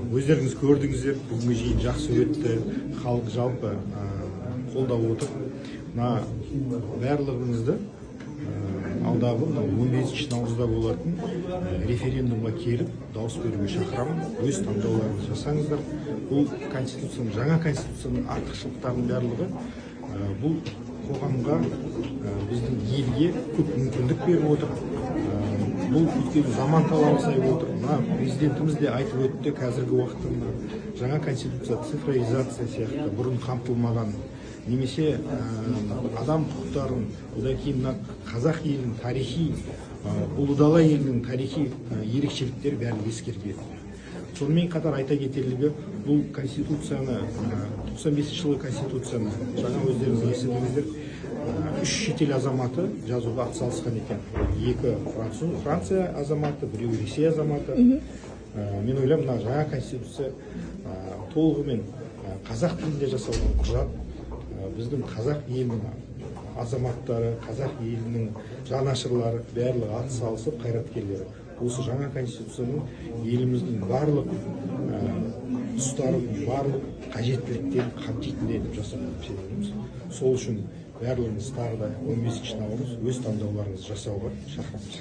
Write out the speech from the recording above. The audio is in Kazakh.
Өздеріңіз көрдіңіздер, бүгінгі жиын жақсы өтті, халық жалпы қолдап отыр. Барлығыңызды алдағы 15 наурызда болатын референдумға келіп, дауыс беруге шақырамын. Өз таңдауларыңызды жасаңыздар. Бұл конституцияның, жаңа конституцияның артықшылықтарының барлығы бұл қоғамға, біздің елге көп мүмкіндік беріп отыр. Бұл өйткені заман талабы сай отыр. Президентіміз де айтып өтті, қазіргі уақытта жаңа конституция цифровизация сияқты бұрын қамтылмаған, немесе адам құқықтарын, одан кейін қазақ елінің тарихи, ұлы дала елінің тарихи ерекшеліктері бәрін ескерген. Сонымен қатар айта кетерлігі, бұл конституцияны, 95 жылғы конституцияны жаңа өздеріңіз естідіңіздер, 3 шетел азаматы жазуға атсалысқан екен. 2 Франция азаматы, 1 Ресей азаматы. Мен ойлаймын, жаңа конституция толығымен қазақ тілінде жасалған құжат. Біздің қазақ елінің азаматтары, қазақ елінің жанашырлары барлығы атсалысып, қайраткерлері осы жаңа конституцияның еліміздің барлық тұстарын, барлық қажеттіліктерін қамтитындай етіп жасалып сезінеміз. Сол үшін барлығыңыз тағы да 15 наурыз өз таңдауларыңызды жасауға шақырамыз.